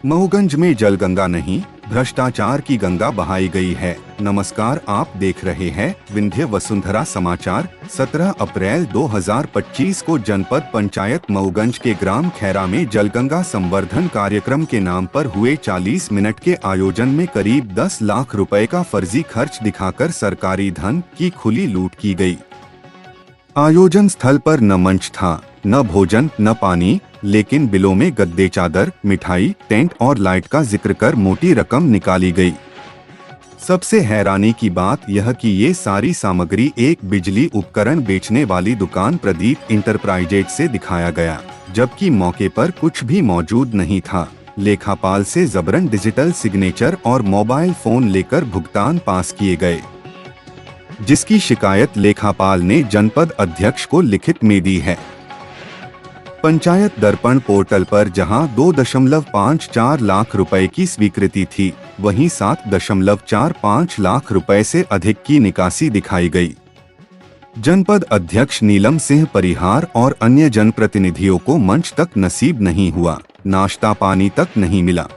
मऊगंज में जलगंगा नहीं, भ्रष्टाचार की गंगा बहाई गई है। नमस्कार, आप देख रहे हैं विंध्य वसुंधरा समाचार। 17 अप्रैल 2025 को जनपद पंचायत मऊगंज के ग्राम खैरा में जलगंगा संवर्धन कार्यक्रम के नाम पर हुए 40 मिनट के आयोजन में करीब 10 लाख रुपए का फर्जी खर्च दिखाकर सरकारी धन की खुली लूट की गई। आयोजन स्थल पर न मंच था, न भोजन, न पानी, लेकिन बिलों में गद्दे, चादर, मिठाई, टेंट और लाइट का जिक्र कर मोटी रकम निकाली गई। सबसे हैरानी की बात यह कि ये सारी सामग्री एक बिजली उपकरण बेचने वाली दुकान प्रदीप इंटरप्राइजेज से दिखाया गया, जबकि मौके पर कुछ भी मौजूद नहीं था। लेखापाल से जबरन डिजिटल सिग्नेचर और मोबाइल फोन लेकर भुगतान पास किए गए, जिसकी शिकायत लेखापाल ने जनपद अध्यक्ष को लिखित में दी है। पंचायत दर्पण पोर्टल पर जहां 2.54 लाख रुपए की स्वीकृति थी, वहीं 7.45 लाख रुपए से अधिक की निकासी दिखाई गई। जनपद अध्यक्ष नीलम सिंह परिहार और अन्य जनप्रतिनिधियों को मंच तक नसीब नहीं हुआ, नाश्ता पानी तक नहीं मिला।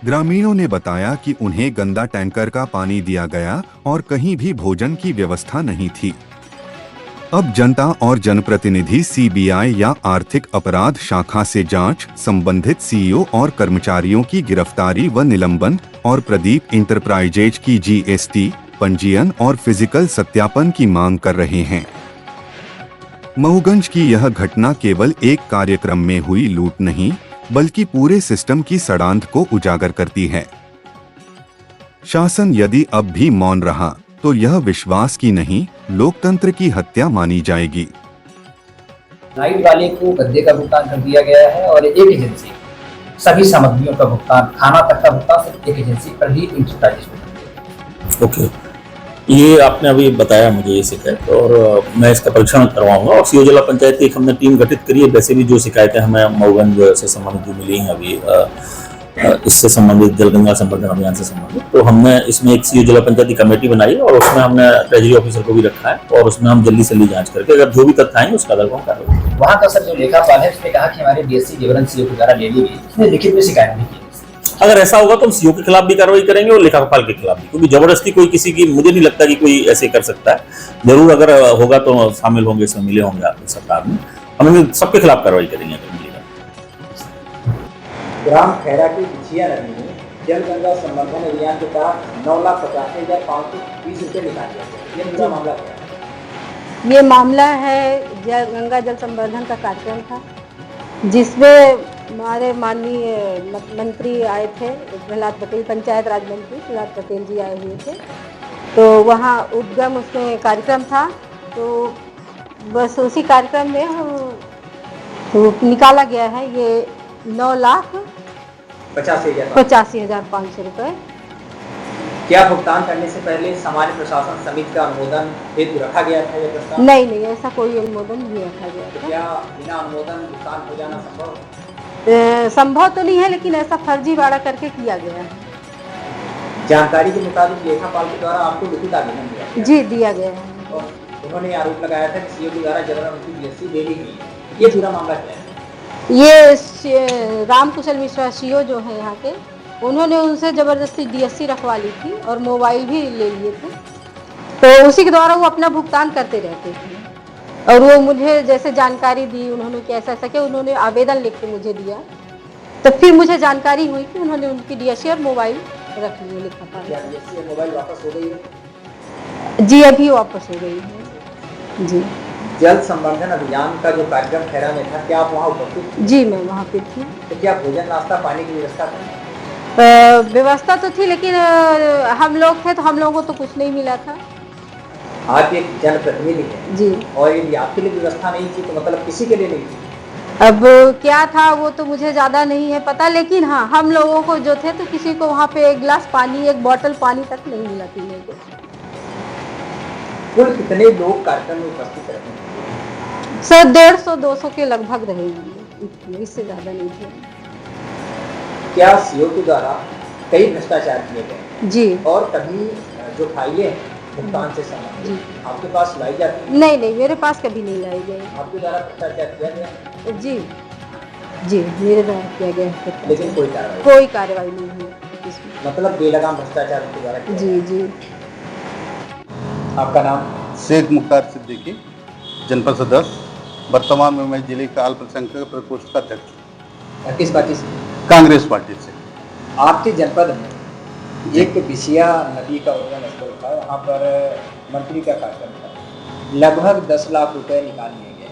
ग्रामीणों ने बताया कि उन्हें गंदा टैंकर का पानी दिया गया और कहीं भी भोजन की व्यवस्था नहीं थी। अब जनता और जनप्रतिनिधि सीबीआई या आर्थिक अपराध शाखा से जांच, संबंधित सीईओ और कर्मचारियों की गिरफ्तारी व निलंबन और प्रदीप इंटरप्राइजेज की जीएसटी, पंजीयन और फिजिकल सत्यापन की मांग कर रहे हैं। मऊगंज की यह घटना केवल एक कार्यक्रम में हुई लूट नहीं, बल्कि पूरे सिस्टम की सड़ांध को उजागर करती है। शासन यदि अब भी मौन रहा तो यह विश्वास की नहीं, लोकतंत्र की हत्या मानी जाएगी। लाइट वाले को गद्दे का भुगतान कर दिया गया है और एक एजेंसी सभी सामग्रियों का भुगतान, खाना तक का भुगतान सिर्फ एक एजेंसी प्रदीप इंटरप्राइजेज। ओके, ये आपने अभी बताया मुझे ये शिकायत, और मैं इसका परीक्षण करवाऊंगा। और सीओ जिला पंचायत की एक हमने टीम गठित करी है। वैसे भी जो शिकायतें हमें मऊगंज से संबंधित जो मिली हैं अभी इससे संबंधित, जलगंगा संवर्धन अभियान से संबंधित, तो हमने इसमें एक सीओ जिला पंचायत की कमेटी बनाई है और उसमें हमने ट्रेजरी ऑफिसर को भी रखा है और उसमें हम जल्दी से जल्दी जांच करके अगर जो भी तथ्य आएंगे उसका आधार पर कार्रवाई। वहाँ का सर जो लेखापाल है उसने कहा कि हमारी डीएससी विवरण सीओ के द्वारा ले ली गई, उसने लिखित में शिकायत नहीं की। अगर ऐसा होगा तो हम सीओ के खिलाफ भी कार्रवाई करेंगे और लेखापाल के खिलाफ भी, क्योंकि जबरदस्ती कोई किसी की, मुझे नहीं लगता कि कोई ऐसे कर सकता है। जरूर अगर होगा तो शामिल होंगे, इसमें मिले होंगे आपकी सरकार में, हम सबके खिलाफ कार्रवाई करेंगे। ग्राम खैरा की बिछिया नदी में जलगंगा संवर्धन अभियान के तहत 9,85,520 रुपये निकाले गए। ये पूरा मामला क्या है? ये मामला है गंगा जल संवर्धन का कार्यक्रम था, जिसमें हमारे माननीय मंत्री आए थे, प्रहलाद पटेल, पंचायत राज मंत्री प्रहलाद पटेल जी आए हुए थे। तो वहाँ उद्गम उसमें कार्यक्रम था, तो बस उसी कार्यक्रम में तो निकाला गया है ये 9,85,500 रुपये। क्या भुगतान करने से पहले सामान्य प्रशासन समिति का अनुमोदन हेतु रखा गया था यह प्रस्ताव? नहीं, ऐसा कोई अनुमोदन नहीं रखा गया था। क्या बिना अनुमोदन भुगतान हो जाना संभव? संभव तो नहीं है, लेकिन ऐसा फर्जीवाड़ा करके किया गया है। जानकारी के मुताबिक लेखापाल के द्वारा आपको लिखित आवेदन दिया गया? जी, दिया गया है। और उन्होंने आरोप लगाया था कि सीओ के द्वारा जबरन उनकी डीएससी दे ली गई। ये पूरा मामला क्या है? ये राम कुशल मिश्रा सीओ जो है यहाँ के, उन्होंने उनसे जबरदस्ती डीएससी रखवा ली थी और मोबाइल भी ले लिए थे, तो उसी के द्वारा वो अपना भुगतान करते रहते थे। और वो मुझे जैसे जानकारी दी उन्होंने कि ऐसा किया, उन्होंने आवेदन लिख के मुझे दिया, तो फिर मुझे जानकारी हुई कि उन्होंने उनकी डीएससी और मोबाइल रख लिए लेखापाल। क्या डीएससी और मोबाइल वापस हो गई है? जी, अभी वापस हो गई है। जी, जल संवर्धन अभियान का जो कार्यक्रम खैरा में था, क्या आप वहाँ उपस्थित थी? जी, मैं वहाँ पे थी। तो क्या भोजन, नाश्ता, पानी की व्यवस्था थी? व्यवस्था तो थी, लेकिन हम लोग थे तो हम लोगों को तो कुछ नहीं मिला था। आप एक जनप्रतिनिधि हैं जी, और यदि आपके लिए व्यवस्था नहीं थी तो मतलब किसी के लिए नहीं थी? अब क्या था वो तो मुझे ज़्यादा नहीं है पता, लेकिन हाँ, हम लोगों को जो थे तो किसी को वहाँ पे एक गिलास पानी, एक बोतल पानी तक नहीं मिला पीने को। कुल कितने लोग कार्यक्रम में उपस्थित रहे? सर 150-200 के लगभग रहेंगे, इससे ज़्यादा नहीं थे। क्या सीओ के द्वारा कई भ्रष्टाचार किए गए? जी। और कभी जो फाइलें हैं भुगतान से संबंधित आपके पास लाई जाती है? नहीं, मेरे पास कभी नहीं लाई गई। आपके द्वारा भ्रष्टाचार किया गया? जी। जी मेरे द्वारा किया गया है। लेकिन कोई कार्रवाई नहीं हुई इसमें। मतलब बेलगाम भ्रष्टाचार उनके द्वारा किया जी जी। आपका नाम? शेख मुख्तार सिद्दीकी, जनपद सदस्य। वर्तमान में मैं जिले का अल्पसंख्यक प्रकोष्ठ का अध्यक्ष, किस पार्टी से? कांग्रेस पार्टी से। आपके जनपद में एक बिछिया नदी का उद्गम स्थल था, वहाँ पर मंत्री का कार्यक्रम था, लगभग 10 लाख रुपए निकाल लिए गए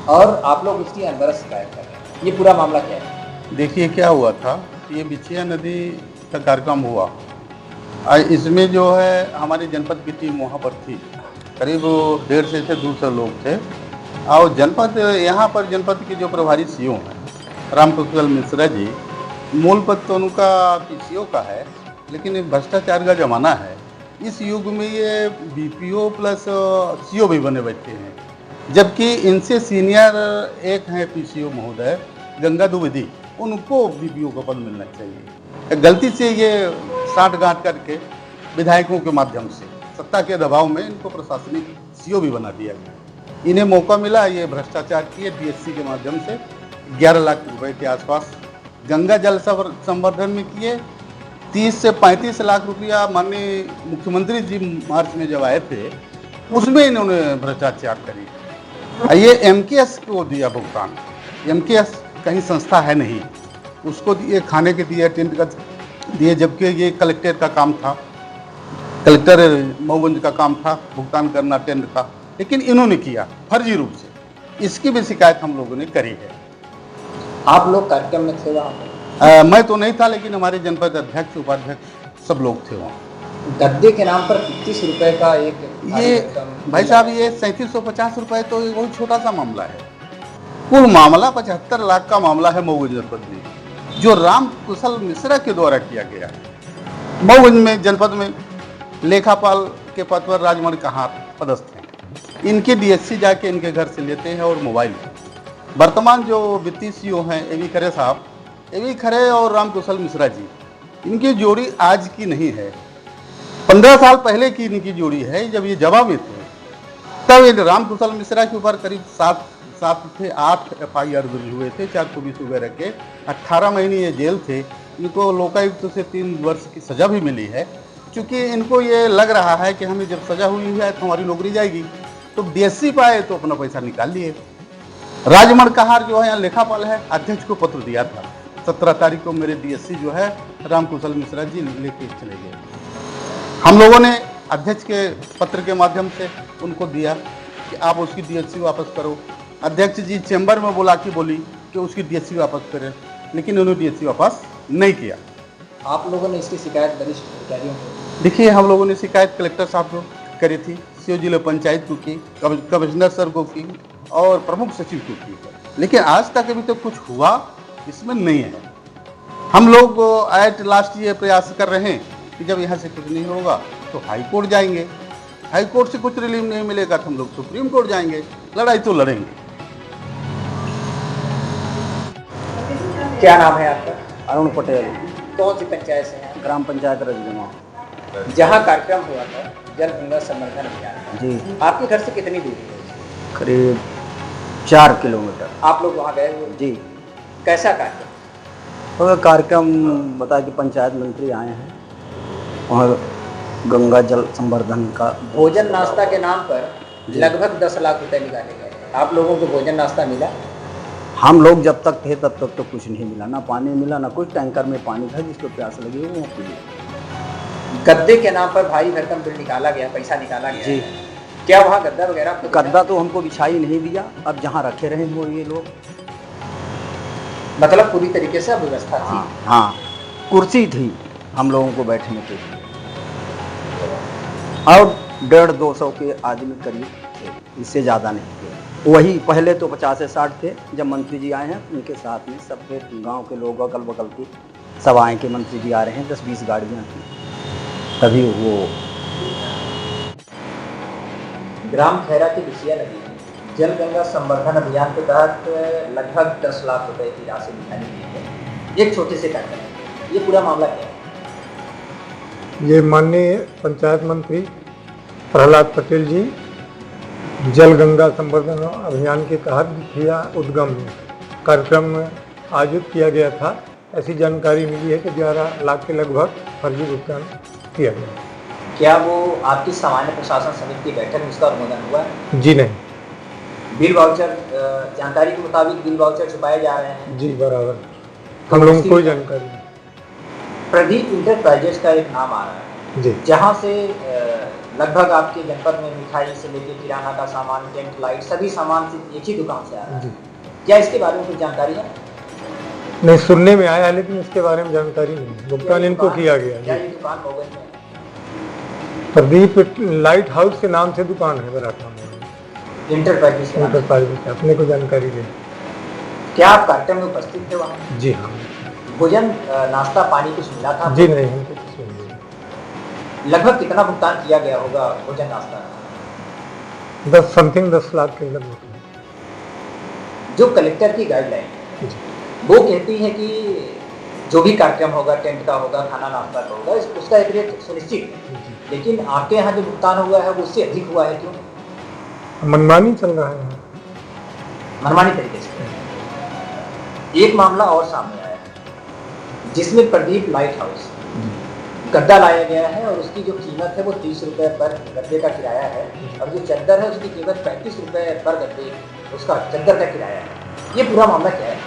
और आप लोग उसकी अनवरत शिकायत कर रहे हैं, ये पूरा मामला क्या है? देखिए क्या हुआ था, ये बिछिया नदी का कार्यक्रम हुआ, इसमें जो है हमारी जनपद की टीम वहाँ पर थी, करीब 150 से 200 लोग थे। और जनपद यहाँ पर जनपद के जो प्रभारी सीओ हैं रामकुशल मिश्रा जी, मूल पद तो उनका पीसीओ का है, लेकिन भ्रष्टाचार का ज़माना है। इस युग में ये बीपीओ प्लस सीओ भी बने बैठे हैं, जबकि इनसे सीनियर एक हैं पीसीओ महोदय गंगा द्विवेदी, उनको बीपीओ का पद मिलना चाहिए। गलती से ये साठगांठ करके विधायकों के माध्यम से सत्ता के दबाव में इनको प्रशासनिक सीओ भी बना दिया गया। इन्हें मौका मिला, ये भ्रष्टाचार किए डीएससी के माध्यम से 11 लाख रुपए के आसपास। गंगा जल संवर्धन में किए 30 से 35 लाख रुपया। माननीय मुख्यमंत्री जी मार्च में जब आए थे उसमें इन्होंने भ्रष्टाचार करी। ये एमकेएस को दिया भुगतान, एमकेएस कहीं संस्था है नहीं, उसको दिए, खाने के दिए, टेंट का दिए, जबकि ये कलेक्टर का काम था, कलेक्टर मऊगंज का काम था भुगतान करना टेंट का, लेकिन इन्होंने किया फर्जी रूप से। इसकी भी शिकायत हम लोगों ने करी है। आप लोग कार्यक्रम में थे वहाँ? मैं तो नहीं था, लेकिन हमारे जनपद अध्यक्ष उपाध्यक्ष सब लोग थे वहाँ। गद्दे के नाम पर 35 रुपए का एक ये भाई साहब, ये 3750 रुपये तो बहुत छोटा सा मामला है। कुल मामला 75 लाख का मामला है मऊगंज जनपद में, जो राम कुशल मिश्रा के द्वारा किया गया है। मऊगंज में जनपद में लेखापाल के पद पर राजमण कहाँ पदस्थ हैं, इनके डीएससी जाके इनके घर से लेते हैं और मोबाइल। वर्तमान जो वित्तीय सीओ हैं एवी खरे साहब, एवी खरे और राम कुशल मिश्रा जी, इनकी जोड़ी आज की नहीं है, 15 साल पहले की इनकी जोड़ी है। जब ये जवा में थे तब ये राम कुशल मिश्रा के ऊपर करीब 8 FIR दर्ज हुए थे, 420 वगैरह के। 18 महीने ये जेल थे। इनको लोकायुक्त से 3 वर्ष की सजा भी मिली है, क्योंकि इनको ये लग रहा है कि हमें जब सजा हुई है तो हमारी नौकरी जाएगी, तो डीएससी पाए तो अपना पैसा निकाल लिए। राजमण कहार जो है यहाँ लेखापाल है, अध्यक्ष को पत्र दिया था 17 तारीख को, मेरे डीएससी जो है राम कुशल मिश्रा जी लेके चले गए। हम लोगों ने अध्यक्ष के पत्र के माध्यम से उनको दिया कि आप उसकी डीएससी वापस करो। अध्यक्ष जी चैम्बर में बुला के बोली कि उसकी डीएससी वापस करें, लेकिन उन्होंने डीएससी वापस नहीं किया। आप लोगों ने इसकी शिकायत वरिष्ठ अधिकारियों को? देखिए, हम लोगों ने शिकायत कलेक्टर साहब को करी थी, सीओ जिला पंचायत को की, कमिश्नर सर को की और प्रमुख सचिव को की, लेकिन आज तक अभी तक कुछ हुआ इसमें नहीं है। हम लोग एट लास्ट ये प्रयास कर रहे हैं कि जब यहाँ से कुछ नहीं होगा तो हाई कोर्ट जाएंगे, हाई कोर्ट से कुछ रिलीफ नहीं मिलेगा तो हम लोग सुप्रीम कोर्ट जाएंगे, लड़ाई तो लड़ेंगे। क्या नाम है आपका? अरुण पटेल, कौन सी पंचायत से हैं? ग्राम पंचायत रजगमा। जहाँ कार्यक्रम हुआ था जल गंगा संवर्धन अभियान, जी, आपके घर से कितनी दूरी है? करीब 4 किलोमीटर। आप लोग वहाँ गए हुए? जी। कैसा कार्यक्रम? तो कार्यक्रम बता कि पंचायत मंत्री आए हैं और गंगा जल संवर्धन का भोजन नाश्ता के नाम पर लगभग 10 लाख रुपए निकाले गए। आप लोगों को भोजन नाश्ता मिला? हम लोग जब तक थे तब तक तो कुछ नहीं मिला, ना पानी मिला ना कुछ। टैंकर में पानी था, जिसको प्यास लगी वो पिए। गद्दे के नाम पर भारी भरकम बिल निकाला गया, पैसा निकाला गया। जी। क्या वहाँ गद्दा वगैरह आपको दिखा? गद्दा तो हमको बिछाई नहीं दिया, अब जहाँ रखे रहे वो ये लोग। मतलब पूरी तरीके से व्यवस्था थी? हाँ, कुर्सी थी हम लोगों को बैठने के लिए और 150-200 के आदमी करीब थे, इससे ज़्यादा नहीं थे। वही पहले तो 50 से 60 थे, जब मंत्री जी आए हैं उनके साथ में सब फिर गाँव के लोग अगल बगल की सब आए कि मंत्री जी आ रहे हैं, 10-20 गाड़ियाँ थी, तभी वो। ग्राम खैरा की बिछिया नदी में जल गंगा संवर्धन अभियान के तहत लगभग 10 लाख रुपए की राशि निकाली गई है, एक छोटे से कार्यक्रम है। ये पूरा मामला क्या है? ये माननीय पंचायत मंत्री प्रहलाद पटेल जी जल गंगा संवर्धन अभियान के तहत बिछिया उद्गम कार्यक्रम में आयोजित किया गया था। ऐसी जानकारी मिली है कि 11 लाख के लगभग फर्जी भुगतान किया गया। क्या वो आपकी सामान्य प्रशासन समिति की बैठक में उसका अनुमोदन हुआ? जी नहीं। बिल वाउचर, जानकारी के मुताबिक बिल वाउचर छुपाए जा रहे हैं। जी बराबर, हम लोगों को कोई जानकारी नहीं। प्रदीप इंटरप्राइजेज का एक नाम आ रहा है जी, जहाँ से लगभग आपके जनपद में मिठाई से लेकर किराना का सामान, टेंट लाइट, सभी सामान सिर्फ एक ही दुकान से आ रहा है। जी। क्या इसके बारे में कुछ जानकारी है? नहीं, सुनने में आया है लेकिन इसके बारे में जानकारी नहीं। भुगतान इनको किया गया। क्या जी। ये दुकान मोगल में है? प्रदीप लाइट हाउस के नाम से दुकान है बराटा में। इंटरप्राइजेज के नाम से। इंटरप्राइजेज अपने को जानकारी दे। क्या आप कार्यक्रम में उपस्थित थे वहाँ? जी हाँ। भोजन, नाश्ता, पानी कुछ मिला था? जी नहीं, हमको कुछ नहीं मिला। लगभग कितना भुगतान किया गया होगा भोजन नाश्ता? 10 लाख के लगभग। जो कलेक्टर की गाइडलाइन है वो कहती है कि जो भी कार्यक्रम होगा, टेंट का होगा, खाना नाश्ता का होगा, उसका एक रेट सुनिश्चित है, लेकिन आपके यहाँ जो भुगतान हुआ है वो उससे अधिक हुआ है। क्यों? मनमानी चल रहा है। मनमानी तरीके से। एक मामला और सामने आया है जिसमें प्रदीप लाइट हाउस गद्दा लाया गया है और उसकी जो कीमत है वो 30 रुपये पर गद्दे का किराया है, और जो चद्दर है उसकी कीमत 35 रुपये पर गद्दे, उसका चद्दर का किराया है। ये पूरा मामला क्या है?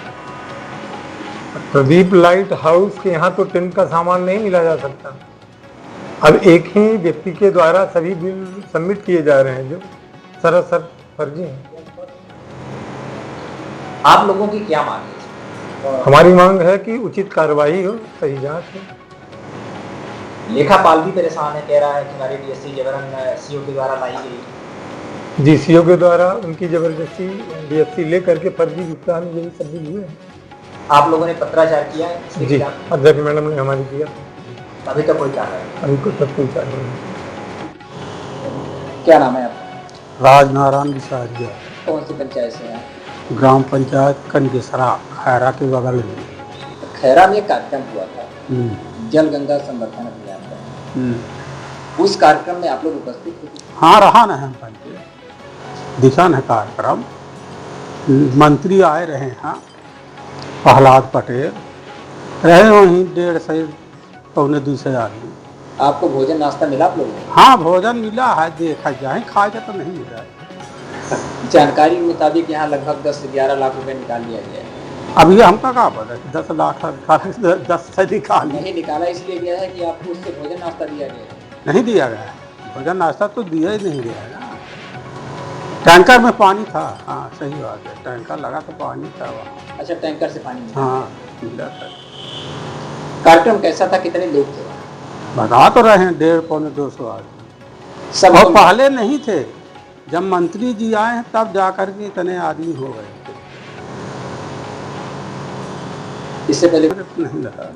प्रदीप लाइट हाउस के यहाँ तो टेंट का सामान नहीं मिला जा सकता। अब एक ही व्यक्ति के द्वारा सभी बिल सबमिट किए जा रहे हैं जो सरासर फर्जी हैं। आप लोगों की क्या मांग है? हमारी मांग है कि उचित कार्रवाई हो, सही जांच हो। लेखापाल भी परेशान है, कह रहा है कि हमारी डीएससी जबरन सीओ के द्वारा लाई गई। जी, सीओ के द्वारा उनकी जबरदस्ती डीएससी ले करके फर्जी भुगतान यही सब भी हुए हैं। आप लोगों ने पत्राचार किया है इसके जी, खिलाफ? अध्यक्ष मैडम ने हमारी किया। अभी तक कोई कार्रवाई नहीं। अभी को तक कोई कार्रवाई नहीं। क्या नाम है आपका? राजनारायण विसारिया, कौन सी पंचायत से हैं? ग्राम पंचायत कनकेसरा, खैरा के बगल में। खैरा में एक कार्यक्रम हुआ था जल गंगा संवर्धन अभियान का, उस कार्यक्रम में आप लोग उपस्थित थे? हाँ, रहा न हम पहले दिशा न कार्यक्रम, मंत्री आए रहे हैं, प्रहलाद पटेल रहे वहीं 150 पौने 200 आदमी। आपको भोजन नाश्ता मिला आप लोगों को? हाँ, भोजन मिला है, देखा जाए, खाए तो नहीं मिला है। जानकारी के मुताबिक यहाँ लगभग 10 से 11 लाख रुपए निकाल लिया गया है। अभी हमका क्या पता 10 लाख 10 से निकाल नहीं निकाला इसलिए गया है कि आपको उससे भोजन नाश्ता दिया गया है? नहीं दिया गया है, भोजन नाश्ता तो दिया ही नहीं गया है ना। टैंकर में पानी था। हाँ, सही बात है, टैंकर लगा तो पानी था वहाँ। अच्छा, टैंकर से पानी मिला? हाँ, मिला था। कार्यक्रम कैसा था, कितने लोग थे वहाँ? बता तो रहे हैं 150 पौने 200 आदमी। सब और पहले नहीं थे, जब मंत्री जी आए हैं तब जाकर के इतने आदमी हो गए थे। इससे पहले नहीं लगा।